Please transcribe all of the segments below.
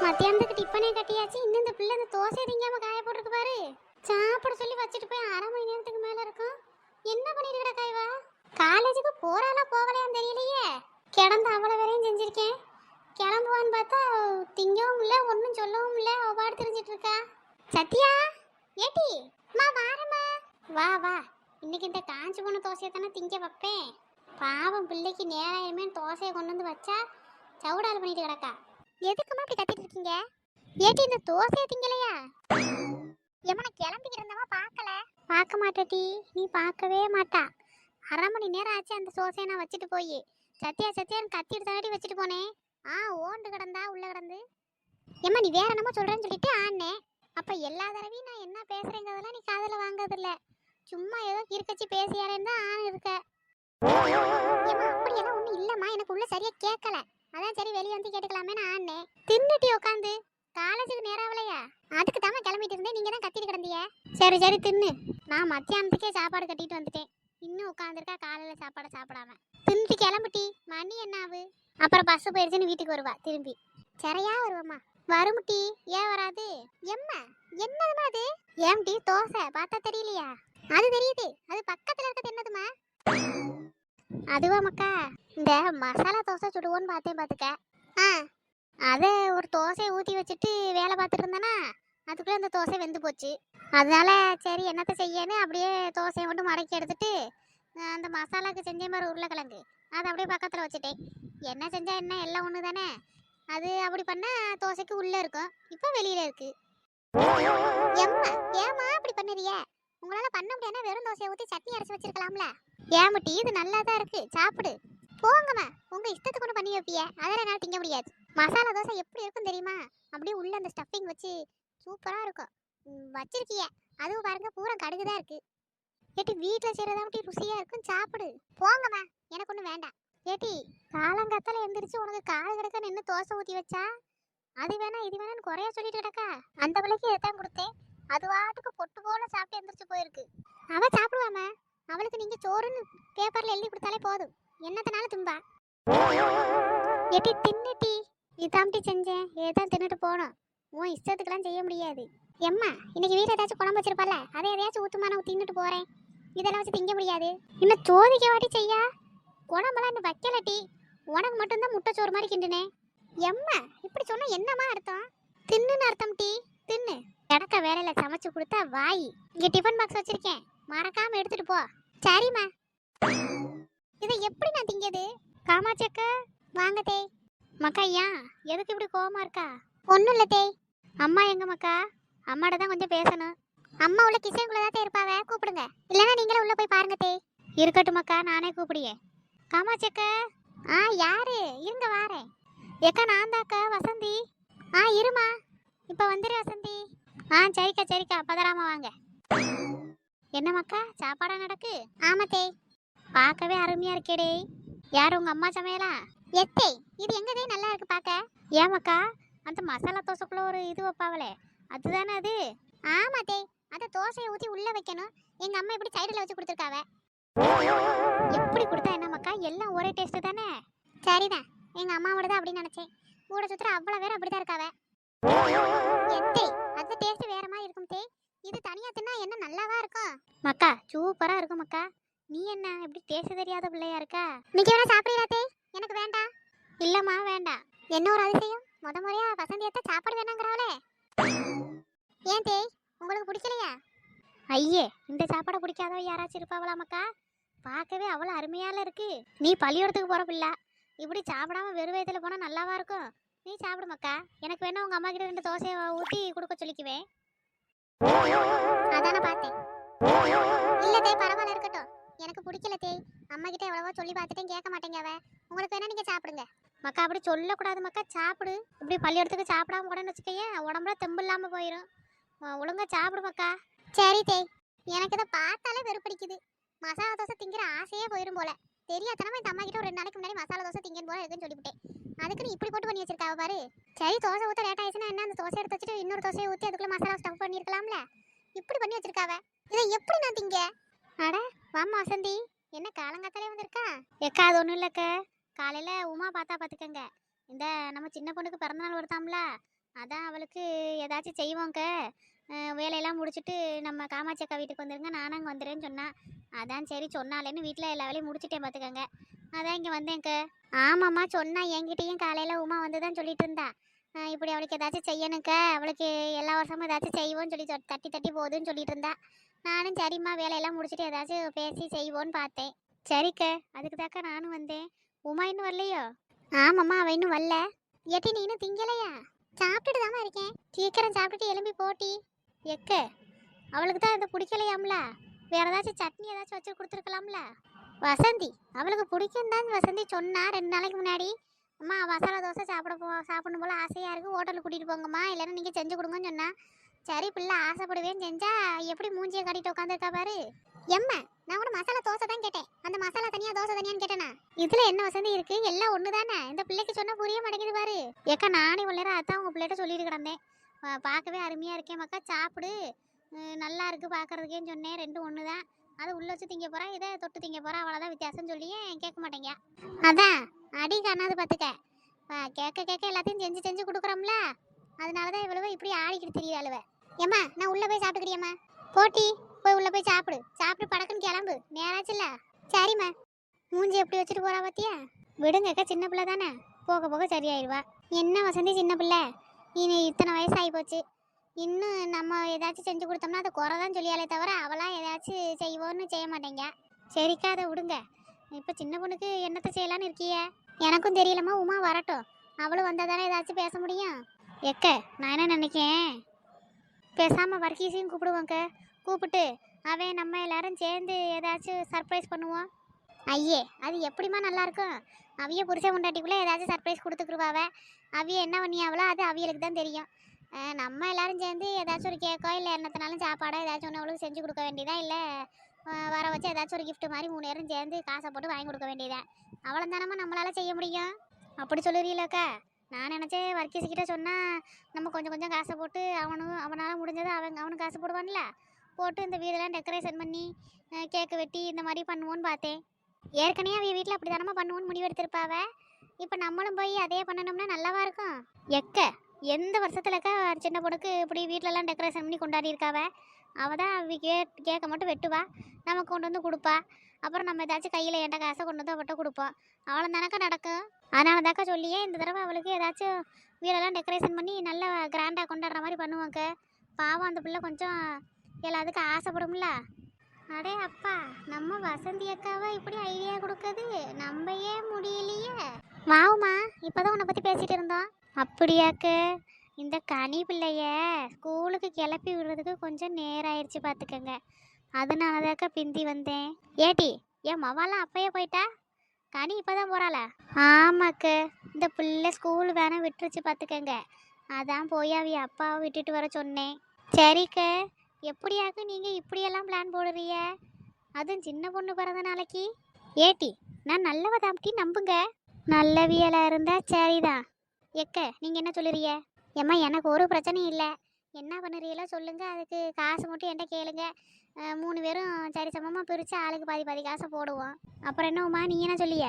மத்தியானத்துக்கு டிஃபனே கட்டியாச்சு. இன்னும் இந்த பிள்ளை இந்த தோசை திங்காம காய போட்டுருக்கு பாரு. சாப்பிட சொல்லி வச்சுட்டு போய் அரை மணி நேரத்துக்கு மேல இருக்கும். என்ன பண்ணிட்டு கிடக்கா இவ? காலேஜுக்கு போறாளா போகலையான்னு தெரியலையே. கிடந்து அவ்வளவு வேலையும் செஞ்சிருக்கேன். கிளம்புவான்னு பார்த்தா திங்கவும் இல்லை, ஒன்றும் சொல்லவும் இல்லை. அவ பாடு தெரிஞ்சிட்டு இருக்கா. சத்யா, ஏட்டி அம்மா வாரம்மா. வா வா, இன்னைக்கு இந்த காஞ்சி போன தோசையை தானே திங்க வைப்பேன். பாவம் பிள்ளைக்கு நேராயமே தோசையை கொண்டு வந்து வச்சா சவுடால் பண்ணிட்டு கிடக்கா. எதுக்குமா இப்படி கத்திட்டு இருக்கீங்க? ஏட்டி இந்த தோசையை திங்கலையா? எம்மனை கிளம்பிக்கிட்டு இருந்தவா பார்க்கல. பார்க்க மாட்டேட்டி, நீ பார்க்கவே மாட்டா. அரை மணி நேரம் ஆச்சு அந்த தோசையை நான் வச்சுட்டு போய். சத்யா சத்யான்னு கத்திட்டு தாண்டி வச்சுட்டு போனேன். ஓண்டு கிடந்தா உள்ள கிடந்து. ஏம்மா நீ வேற என்னமோ சொல்றேன்னு சொல்லிட்டு ஆனேன். அப்ப எல்லா தடவையும் நான் என்ன பேசுறேங்கிறதெல்லாம் நீ காதுல வாங்கறதில்ல. சும்மா ஏதோ இருக்கச்சி பேசியாரேன்னு தான் ஆண் இருக்க. ஏம்மா அப்படியெல்லாம் ஒன்றும் இல்லைம்மா, எனக்கு உள்ள சரியா கேட்கல. அதான் சரி வெளியே வந்து கேட்டுக்கலாமே நான் ஆனேன். தின்னுட்டி உட்காந்து. காலேஜுக்கு நேராவலையா? அதுக்கு தாம கிளம்பிட்டு இருந்தேன், நீங்க தான் கத்திட்டு கிடந்திய. சரி சரி தின்னு. நான் மத்தியானத்துக்கே சாப்பாடு கட்டிட்டு வந்துட்டேன். இன்னும் உட்காந்துருக்கா காலையில சாப்பாடு சாப்பிடாம. தின்னுட்டு கிளம்பிட்டி. மணி என்ன ஆகு? அப்புறம் பஸ் போயிடுச்சுன்னு வீட்டுக்கு வருவா திரும்பி. சரியா வருவம்மா. வருமுட்டி, ஏன் வராது? எம்மா என்னதுமா அது? ஏம்டி தோசை பார்த்தா தெரியலையா? அது தெரியுது, அது பக்கத்துல இருக்கிறது என்னதுமா? அதுவா மக்கா, இந்த மசாலா தோசை சுடுவோன்னு பார்த்தேன் பார்த்துக்க. அதை ஒரு தோசையை ஊற்றி வச்சுட்டு வேலை பார்த்துட்டு இருந்தேன்னா அதுக்குள்ளே அந்த தோசை வெந்து போச்சு. அதனால சரி என்னத்தை செய்யன்னு அப்படியே தோசையை மட்டும் மடக்கி எடுத்துட்டு அந்த மசாலாவுக்கு செஞ்ச மாதிரி உருளைக்கிழங்கு அதை அப்படியே பக்கத்தில் வச்சுட்டேன். என்ன செஞ்சா என்ன, எல்லாம் ஒன்று தானே. அது அப்படி பண்ணால் தோசைக்கு உள்ளே இருக்கும், இப்போ வெளியில் இருக்கு. எம்மா ஏமா அப்படி பண்ணுறிய? உங்களால் பண்ண முடியாதுன்னா வெறும் தோசையை ஊற்றி சட்னி அரைச்சி வச்சிருக்கலாம்ல. ஏமாட்டி இது நல்லா தான் இருக்கு, சாப்பிடு. போங்கம்மா, உங்க இஷ்டத்துக்கு ஒன்று பண்ணி வைப்பிய, அதெல்லாம் என்னால் திங்க முடியாது. மசாலா தோசை எப்படி இருக்கும் தெரியுமா? அப்படியே உள்ள அந்த ஸ்டஃபிங் வச்சு சூப்பராக இருக்கும். வச்சிருக்கிய அதுவும் பாருங்க, பூரா கடுகு தான் இருக்கு. ஏட்டி வீட்டில் செய்கிறதா அப்படி ருசியாக இருக்கும், சாப்பிடு. போங்கம்மா, எனக்கு ஒன்றும் வேண்டாம். ஏட்டி காலங்காத்தால எந்திரிச்சு உனக்கு கால் கிடக்க நின்று தோசை ஊற்றி வச்சா அது வேணா இது வேணான்னு குறைய சொல்லிட்டு கிடக்கா. அந்த விலைக்கு எதான் கொடுத்தேன், அது வாட்டுக்கு பொட்டு போல சாப்பிட்டு எந்திரிச்சு போயிருக்கு. அவ சாப்பிடுவாம, அவளுக்கு நீங்க சோறுன்னு பேப்பர்ல எழுதி கொடுத்தாலே போதும், என்னத்தனால தும்பா. எட்டி தின்னுட்டி, இதாம்டி செஞ்சேன், ஏதான் தின்னுட்டு போனோம். உன் இஷ்டத்துக்கெல்லாம் செய்ய முடியாது. எம்மா இன்னைக்கு வீட்டில் ஏதாச்சும் குழம்பு வச்சிருப்பால, அதை எதையாச்சும் ஊத்துமா, நான் தின்னுட்டு போறேன். இதெல்லாம் வச்சு திங்க முடியாது. இன்னும் சோதிக்க வாட்டி செய்யா, குழம்பெல்லாம் இன்னும் வைக்கலட்டி. உனக்கு மட்டும்தான் முட்டை சோறு மாதிரி கிண்டுனேன். எம்மா இப்படி சொன்னா என்னம்மா அர்த்தம்? தின்னுன்னு அர்த்தம் டீ, தின்னு. கிடக்க வேலையில சமைச்சு கொடுத்தா வாய். இங்க டிஃபன் பாக்ஸ் வச்சிருக்கேன், மறக்காம எடுத்துட்டு போ. சரிம்மா. இதை எப்படி நான் திங்கது? காமாச்சக்க வாங்க தே. மக்கா ஏன் எதுக்கு இப்படி கோவமா இருக்கா? ஒன்றும் இல்லை தே. அம்மா எங்க மக்கா? அம்மாட்ட தான் கொஞ்சம் பேசணும். அம்மா உள்ள கிச்சனுக்குள்ள தான் இருப்பாவ, கூப்பிடுங்க. இல்லைன்னா நீங்களே உள்ள போய் பாருங்க தே. இருக்கட்டும் மக்கா, நானே கூப்பிடியே. காமாச்சக்க யாரு? இருங்க வாரேன். ஏக்கா நான் தாக்கா வசந்தி. இருமா, இப்போ வந்துரு வசந்தி. சரிக்கா சரிக்கா, பதறாம வாங்க. என்ன மக்கா சாப்பாடா நடக்கு? ஆமாத்தே. பார்க்கவே அருமையா இருக்கேடே. யார் உங்க அம்மா சமையலா? எத்தே இது எங்கதே நல்லா இருக்கு பார்க்க. ஏமாக்கா அந்த மசாலா தோசைக்குள்ள ஒரு இது வைப்பாவளே, அதுதானே அது? ஆமாத்தே, அந்த தோசையை ஊற்றி உள்ள வைக்கணும். எங்க அம்மா இப்படி சைடில் வச்சு கொடுத்துருக்காவ. எப்படி கொடுத்தா என்ன மக்கா, எல்லாம் ஒரே டேஸ்ட் தானே? சரிதான், எங்க அம்மாவோட தான் அப்படின்னு நினைச்சேன். கூட சுத்துற அவ்வளோ வேற அப்படிதான் இருக்காவ. எத்தே அந்த டேஸ்ட் வேற மாதிரி இருக்கும் தே, இது தனியா தின்னா என்ன நல்லாவா இருக்கும்? மக்கா சூப்பரா இருக்கும் மக்கா. நீ என்ன இப்படி டேஸ்ட் தெரியாத பிள்ளையா இருக்கா? நீங்க வேணா சாப்பிடுறீங்களா? எனக்கு வேண்டாம். இல்லம்மா வேண்டாம். என்ன ஒரு அதிசயம், முறையா வசந்தியத்தை சாப்பாடு வேணாங்கிறாளே. ஏன் தே உங்களுக்கு பிடிக்கலையா? ஐயே இந்த சாப்பாடை பிடிக்காதவ யாராச்சும் இருப்பாவளா மக்கா? பார்க்கவே அவ்வளோ அருமையால இருக்கு. நீ பள்ளியோடத்துக்கு போற பிள்ளை, இப்படி சாப்பிடாம வெறும் வயதுல போனா நல்லாவா இருக்கும்? நீ சாப்பிடு மக்கா. எனக்கு வேணா உங்க அம்மா கிட்ட 2 தோசையை ஊற்றி கொடுக்க சொல்லிக்குவேன். அதான பார்த்தேன். இல்ல தே பரவாயில்ல இருக்கட்டும், எனக்கு பிடிக்கல தே. அம்மா கிட்ட எவ்வளவோ சொல்லி பார்த்துட்டேன், கேட்க மாட்டேங்க அவ. உங்களுக்கு வேணா நீங்க சாப்பிடுங்க. மக்கா அப்படி சொல்லக்கூடாது மக்கா, சாப்பிடு. இப்படி பள்ளியோடத்துக்கு சாப்பிடாம கூட வச்சுக்கையே உடம்புல தெம்பு இல்லாம போயிடும். ஒழுங்கா சாப்பிடு மக்கா. சரி தே, எனக்கு இதை பார்த்தாலே வெறுப்பிடிக்குது. மசாலா தோசை திங்கிற ஆசையே போயிடும் போல. தெரியாதனமா இந்த அம்மா கிட்ட ஒரு 2 நாளைக்கு முன்னாடி மசாலா தோசை திங்கன்னு போல இருக்குன்னு சொல்லிவிட்டேன். அதுக்குன்னு இப்படி போட்டு பண்ணி வச்சிருக்காவ பாரு. சரி தோசை ஊற்ற லேட் ஆயிடுச்சுன்னா என்ன, அந்த தோசை எடுத்து வச்சுட்டு இன்னொரு தோசையை ஊற்றி அதுக்குள்ள மசாலா ஸ்டஃப் பண்ணியிருக்கலாம்ல. இப்படி பண்ணி வச்சிருக்காவ, இதை எப்படி நான் திங்க? அட வாம்மா வசந்தி, என்ன காலங்காத்தாலே வந்திருக்கா? எக்கா அது ஒன்றும் இல்லைக்க, காலையில் உமா பார்த்தா பார்த்துக்கங்க. இந்த நம்ம சின்ன பொண்ணுக்கு பிறந்தநாள் வருதாம்ல, அதான் அவளுக்கு ஏதாச்சும் செய்வோங்க. வேலையெல்லாம் முடிச்சுட்டு நம்ம காமாட்சி அக்கா வீட்டுக்கு வந்துருங்க, நானும் அங்கே வந்துடுறேன்னு சொன்னான். அதான் சரி சொன்னாலேன்னு வீட்டில் எல்லா வேலையும் முடிச்சுட்டேன் பார்த்துக்கங்க. அதான் இங்கே வந்தேன்க்க. ஆமாம்மா சொன்னா, என்கிட்டயும் காலையில் உமா வந்து தான் சொல்லிட்டு இருந்தா. இப்படி அவளுக்கு ஏதாச்சும் செய்யணுக்க, அவளுக்கு எல்லா வருஷமும் ஏதாச்சும் செய்வோன்னு சொல்லி தட்டி தட்டி போகுதுன்னு சொல்லிட்டு இருந்தா. நானும் சரிம்மா வேலையெல்லாம் முடிச்சுட்டு ஏதாச்சும் பேசி செய்வோன்னு பார்த்தேன். சரிக்க, அதுக்கு தாக்கா நானும் வந்தேன். உமா இன்னும் வரலையோ? ஆமாம்மா, அவள் இன்னும் வரல. எட்டி நீ இன்னும் திங்கலையா? சாப்பிட்டுட்டு தாமா இருக்கேன். சீக்கிரம் சாப்பிட்டுட்டு எலும்பி போட்டி. எக்க, அவளுக்கு தான் இது பிடிக்கலையாம்ல, வேற ஏதாச்சும் சட்னி ஏதாச்சும் வச்சு கொடுத்துருக்கலாம்ல. வசந்தி அவளுக்கு பிடிக்கும் தான் வசந்தி சொன்னா 2 நாளைக்கு முன்னாடி. அம்மா மசாலா தோசை சாப்பிடணும் போல ஆசையாக இருக்குது, ஹோட்டலுக்கு கூட்டிகிட்டு போங்கம்மா, இல்லைன்னா நீங்கள் செஞ்சு கொடுங்கன்னு சொன்னா. சரி பிள்ளை ஆசைப்படுவேன்னு செஞ்சா எப்படி மூஞ்சியை காட்டிட்டு உட்காந்துருக்கா பாரு. எம்மா, நான் கூட மசாலா தோசை தான் கேட்டேன், அந்த மசாலா தனியா தோசை தனியான்னு கேட்டேனா? இதுல என்ன வசந்தி இருக்கு, எல்லாம் ஒன்று தானே. இந்த பிள்ளைக்கு சொன்னா புரிய மாட்டேங்குது பாரு. ஏக்கா நானே உள்ளேற அதான் உங்கள் பிள்ளைகிட்ட சொல்லிட்டு கிடந்தேன். பார்க்கவே அருமையாக இருக்கேன் மக்கா, சாப்பிடு, நல்லா இருக்குது பார்க்கறதுக்கேன்னு சொன்னேன். ரெண்டும் ஒன்று தான். அது உள்ளே வச்சு திங்க போகிறா, இதை தொட்டு திங்க போகிறா, அவ்வளோதான் வித்தியாசம் சொல்லியே கேட்க மாட்டேங்க. அதான் அடி காணாது பார்த்துக்க. கேட்க கேட்க எல்லாத்தையும் செஞ்சு செஞ்சு கொடுக்குறோம்ல, அதனால தான் இவ்வளவு இப்படி ஆடிக்கிட்டு தெரியுது அழுவ. ஏம்மா நான் உள்ளே போய் சாப்பிட்டுக்கிறியம்மா. போட்டி போய் உள்ளே போய் சாப்பிட்டு படக்குன்னு கிளம்பு, நேராச்சுல்ல. சரிம்மா. மூஞ்சி எப்படி வச்சுட்டு போகிறா பார்த்தியா? விடுங்கக்கா, சின்ன பிள்ளை தானே, போக போக சரியாயிடுவா. என்ன வசந்தி சின்ன பிள்ளை, இனி இத்தனை வயசாகி போச்சு, இன்னும் நம்ம ஏதாச்சும் செஞ்சு கொடுத்தோம்னா அது குறை தான் சொல்லியாலே தவிர அவளாம் ஏதாச்சும் செய்வோன்னு செய்ய மாட்டேங்க. சரிக்கா, அதை விடுங்க. இப்போ சின்ன பொண்ணுக்கு என்னத்தை செய்யலான்னு இருக்கிய? எனக்கும் தெரியலம்மா, உமா வரட்டும், அவளும் வந்தால் தானே ஏதாச்சும் பேச முடியும். எக்க, நான் என்ன நினைக்கேன், பேசாமல் வர்க்கீஸையும் கூப்பிடுவோங்க. கூப்பிட்டு அவன் நம்ம எல்லாரும் சேர்ந்து ஏதாச்சும் சர்ப்ரைஸ் பண்ணுவோம். ஐயே, அது எப்படிமா நல்லா இருக்கும்? அவிய புருஷன் கொண்டாட்டிக்குள்ளே ஏதாச்சும் சர்ப்ரைஸ் கொடுத்துக்குருவாவ. அவிய என்ன பண்ணியாவளோ அது அவியலுக்கு தான் தெரியும். நம்ம எல்லாரும் சேர்ந்து ஏதாச்சும் ஒரு கேக்கோ இல்லை என்னத்தினாலும் சாப்பாடோ ஏதாச்சும் ஒன்று அவளுக்கு செஞ்சு கொடுக்க வேண்டியதா, இல்லை வர வச்சு ஏதாச்சும் ஒரு கிஃப்ட் மாதிரி 3 பேரும் சேர்ந்து காசை போட்டு வாங்கி கொடுக்க வேண்டியதா. அவ்வளோ தானம்மா நம்மளால செய்ய முடியும். அப்படி சொல்லுறீங்களக்கா? நான் நினச்சேன் வர்க்கீஸ்கிட்ட சொன்னால் நம்ம கொஞ்சம் கொஞ்சம் காசை போட்டு அவனால் முடிஞ்சது அவனுக்கு காசு போடுவான்ல, போட்டு இந்த வீடெல்லாம் டெக்கரேஷன் பண்ணி கேக்கு வெட்டி இந்த மாதிரி பண்ணுவோன்னு பார்த்தேன். ஏற்கனவே அவ வீட்டில் அப்படி தானம்மா பண்ணுவோன்னு முடிவெடுத்திருப்பாவ. இப்போ நம்மளும் போய் அதே பண்ணணும்னா நல்லாவா இருக்கும்? எக்க, எந்த வருஷத்துலக்கா சின்ன பொண்ணுக்கு இப்படி வீட்டிலலாம் டெக்கரேஷன் பண்ணி கொண்டாடி இருக்காவ? அவள் தான் அவ கேக்கை மட்டும் வெட்டுவா, நமக்கு கொண்டு வந்து கொடுப்பா. அப்புறம் நம்ம ஏதாச்சும் கையில் ஏண்ட காசை கொண்டு வந்து அவட்ட கொடுப்போம். அவளும் தானக்கா நடக்கும். அதனால தாக்கா சொல்லியே இந்த தடவை அவளுக்கு ஏதாச்சும் வீடெல்லாம் டெக்கரேஷன் பண்ணி நல்லா கிராண்டாக கொண்டாடுற மாதிரி பண்ணுவாங்க. பாவம் அந்த பிள்ளை கொஞ்சம் எல்லாத்துக்கும் ஆசைப்படும்ல. அடே அப்பா, நம்ம வசந்தி அக்காவை இப்படி ஐடியா கொடுக்குது, நம்ம ஏன் முடியலையே. வாவுமா, இப்போதான் உன்னை பற்றி பேசிகிட்டு இருந்தோம். அப்படியாக்க, இந்த கனி பிள்ளைய ஸ்கூலுக்கு கிளப்பி விடுறதுக்கு கொஞ்சம் நேரம் ஆயிடுச்சு பார்த்துக்கங்க, அதனால தாக்கா பிந்தி வந்தேன். ஏட்டி, ஏன் மவாலாம் அப்பயே போயிட்டா? கனி இப்போதான் போகிறாளா? ஆமாக்க, இந்த பிள்ளை ஸ்கூல் வேணா விட்டுருச்சு பார்த்துக்கங்க, அதான் போய் அவிய அப்பாவை விட்டுட்டு வர சொன்னேன். சரிக்க, எப்படியாக்கு நீங்கள் இப்படியெல்லாம் பிளான் போடுறிய, அதுவும் சின்ன பொண்ணு பிறந்த நாளைக்கு? ஏட்டி, நான் நல்லவ தாம்டி, நம்புங்க. நல்லவியலாக இருந்தால் சரிதான். எக்க, நீங்கள் என்ன சொல்லுறிய? ஏம்மா எனக்கு ஒரு பிரச்சனையும் இல்லை, என்ன பண்ணுறீங்களோ சொல்லுங்கள், அதுக்கு காசு மட்டும் என்கிட்ட கேளுங்க. 3 பேரும் சரி சமமாக பிரித்து ஆளுக்கு பாதி பாதி காசை போடுவோம். அப்புறம் என்னம்மா நீ என்ன சொல்லிய?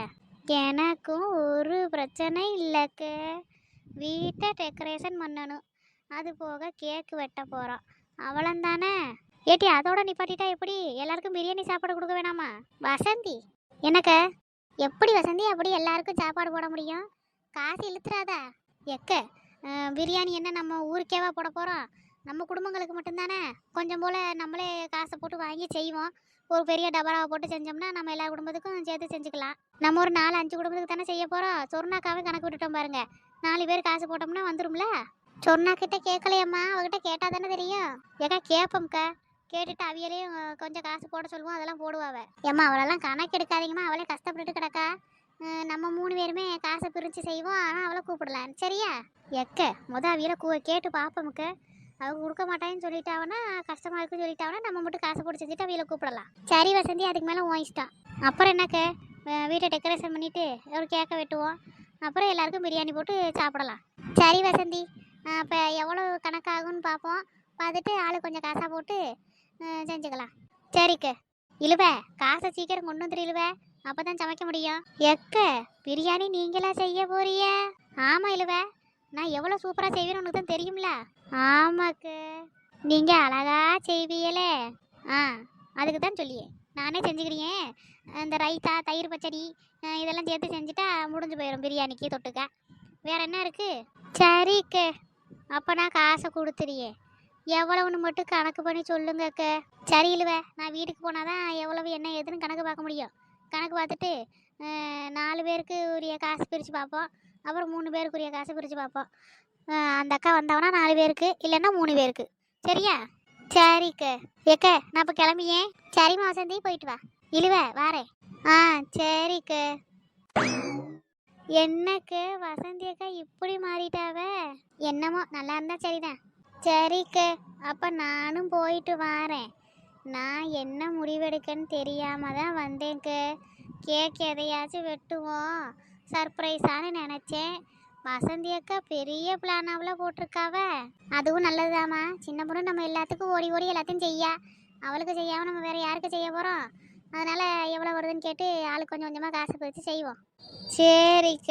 எனக்கும் ஒரு பிரச்சனை இல்லைக்க, வீட்டை டெக்கரேஷன் பண்ணணும், அது போக கேக்கு வெட்ட போகிறோம், அவ்வளோந்தானே. ஏட்டி, அதோட நிப்பாட்டிட்டா எப்படி? எல்லாருக்கும் பிரியாணி சாப்பாடு கொடுக்க வேணாமா? வசந்தி, எனக்கு எப்படி வசந்தி அப்படி எல்லாருக்கும் சாப்பாடு போட முடியும்? காசு இழுத்துறாதா? எக்க, பிரியாணி என்ன நம்ம ஊருக்கேவா போட போகிறோம்? நம்ம குடும்பங்களுக்கு மட்டும்தானே, கொஞ்சம் போல் நம்மளே காசை போட்டு வாங்கி செய்வோம். ஒரு பெரிய டபராவை போட்டு செஞ்சோம்னா நம்ம எல்லா குடும்பத்துக்கும் சேர்த்து செஞ்சுக்கலாம். நம்ம ஒரு 4-5 குடும்பத்துக்கு தானே செய்ய போகிறோம். சொர்ணாக்காவே கணக்கு விட்டுட்டோம் பாருங்க, 4 பேர் காசு போட்டோம்னா வந்துடும்ல. சொன்னா கிட்ட கேட்கலையம்மா, அவகிட்ட கேட்டால் தானே தெரியும். ஏக்கா கேட்போம்க்கா, கேட்டுட்டு அவியலையும் கொஞ்சம் காசு போட சொல்லுவோம், அதெல்லாம் போடுவாவ. ஏம்மா அவளெல்லாம் கணக்கு எடுக்காதீங்கம்மா, அவளே கஷ்டப்பட்டுட்டு கிடக்கா. நம்ம 3 பேருமே காசை பிரித்து செய்வோம், ஆனால் அவளை கூப்பிடலாம் சரியா? எக்க, அவியலை கேட்டு பார்ப்போமுக்க, அவங்க கொடுக்க மாட்டான்னு சொல்லிட்டாவனா, கஷ்டமாக இருக்குன்னு சொல்லிட்டாவனா, நம்ம மட்டும் காசை போட்டு செஞ்சுட்டு அவியலை கூப்பிடலாம். சரி வசந்தி, அதுக்கு மேலே உன் இஷ்டம். அப்புறம் என்னக்க, வீட்டை டெக்கரேஷன் பண்ணிவிட்டு ஒரு கேக்கை வெட்டுவோம், அப்புறம் எல்லாருக்கும் பிரியாணி போட்டு சாப்பிடலாம். சரி வசந்தி, இப்போ எவ்வளோ கணக்காகும்னு பார்ப்போம், பார்த்துட்டு ஆளு கொஞ்சம் காசாக போட்டு செஞ்சுக்கலாம். சரிக்க, இழுவ காசை சீக்கிரம் கொண்டு வந்துரு இழுவ, அப்போ தான் சமைக்க முடியும். எக்க, பிரியாணி நீங்களா செய்ய போறிய? ஆமாம் இழுவ, நான் எவ்வளோ சூப்பராக செய்வேன்னு உனக்கு தான் தெரியும்ல. ஆமாக்கு, நீங்கள் அழகா செய்வீங்களே. ஆ, அதுக்கு தான் சொல்லியே நானே செஞ்சுக்கிறேன். இந்த ரைத்தா தயிர் பச்சடி இதெல்லாம் சேர்த்து செஞ்சுட்டா முடிஞ்சு போயிடும் பிரியாணிக்கு தொட்டுக்க. வேற என்ன இருக்கு? சரிக்கு, அப்போ நான் காசை கொடுத்துறியே, எவ்வளவுன்னு மட்டும் கணக்கு பண்ணி சொல்லுங்கக்க. சரி இழுவே, நான் வீட்டுக்கு போனாதான் எவ்வளவு என்ன ஏதுன்னு கணக்கு பார்க்க முடியும். கணக்கு பார்த்துட்டு 4 பேருக்கு உரிய காசு பிரித்து பார்ப்போம். அப்புறம் 3 பேருக்குரிய காசு பிரித்து பார்ப்போம். அந்த அக்கா வந்தவனா 4 பேருக்கு, இல்லைன்னா 3 பேருக்கு. சரியா? சரிக்க. ஏக்க, நான் இப்போ கிளம்பியேன். சரிம்மா வசந்தி, போயிட்டு வா. இழுவே வாரேன். ஆ சரிக்க. என்னக்கு வசந்தி அக்கா இப்படி மாறிட்டாவ? என்னமோ நல்லா இருந்தா சரிதான். சரிக்க, அப்போ நானும் போயிட்டு வாரேன். நான் என்ன முடிவெடுக்கன்னு தெரியாம தான் வந்தேங்க. கேக் எதையாச்சும் வெட்டுவோம் சர்ப்ரைஸானு நினச்சேன். வசந்தி அக்கா பெரிய பிளானாவில் போட்டிருக்காவ. அதுவும் நல்லதுதாம்மா. சின்ன பொண்ணு நம்ம எல்லாத்துக்கும் ஓடி ஓடி எல்லாத்தையும் செய்யா. அவளுக்கு செய்யாமல் நம்ம வேறு யாருக்கு செய்ய போகிறோம்? அதனால் எவ்வளோ வருதுன்னு கேட்டு ஆளுக்கு கொஞ்சம் கொஞ்சமாக காசு பிரித்து செய்வோம். சரிக்க,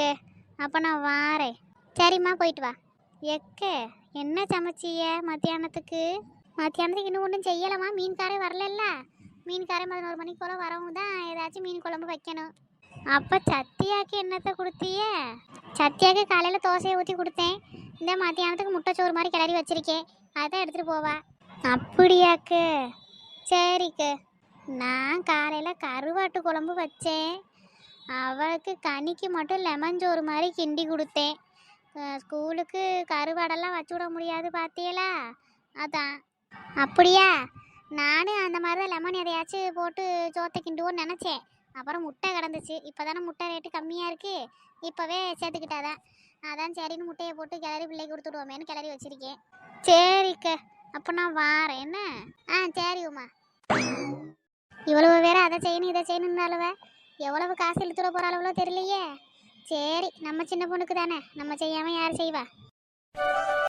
அப்போ நான் வாரேன். சரிம்மா, போயிட்டு வா. எக்க, என்ன சமைச்சிய மத்தியானத்துக்கு? மத்தியானத்துக்கு இன்னும் ஒன்றும் செய்யலாமா? மீன்காரே வரலல்ல. மீன்காரே 11 மணிக்கு போல் வரவும் தான் ஏதாச்சும் மீன் குழம்பு வைக்கணும். அப்போ சத்தியாக்கு என்னத்தை கொடுத்திய? சத்தியாக்கு காலையில் தோசையை ஊற்றி கொடுத்தேன். இந்த மத்தியானத்துக்கு முட்டைச்சோறு மாதிரி கிளறி வச்சிருக்கேன். அதான் எடுத்துகிட்டு போவா. அப்படியாக்கு? சரிக்கு. நான் காலையில் கருவாட்டு குழம்பு வச்சேன். அவளுக்கு கனிக்கு மட்டும் லெமன் சோறு மாதிரி கிண்டி கொடுத்தேன். ஸ்கூலுக்கு கருவாடெல்லாம் வச்சு விட முடியாது பார்த்தியலா, அதான். அப்படியா? நானும் அந்த மாதிரி தான் லெமன் எதையாச்சும் போட்டு சோத்தை கிண்டுவோன்னு நினச்சேன். அப்புறம் முட்டை கிடந்துச்சு. இப்போ தானே முட்டை ரேட்டு கம்மியாக இருக்குது, இப்போவே சேர்த்துக்கிட்டாதான். அதான் சரின்னு முட்டையை போட்டு கிளறி பிள்ளைக்கு கொடுத்துடுவோமேன்னு கிளறி வச்சுருக்கேன். சரிக்க, அப்போ நான் வாரேன் என்ன? ஆ சரி உமா. இவ்வளவு வேற அதை செய்யணும் இதை செய்யணுன்னாலுவ எவ்வளவு காசு இழுத்துட போகிற அளவுல தெரியலையே. சரி, நம்ம சின்ன பொண்ணுக்கு தானே, நம்ம செய்யாமல் யார் செய்வா?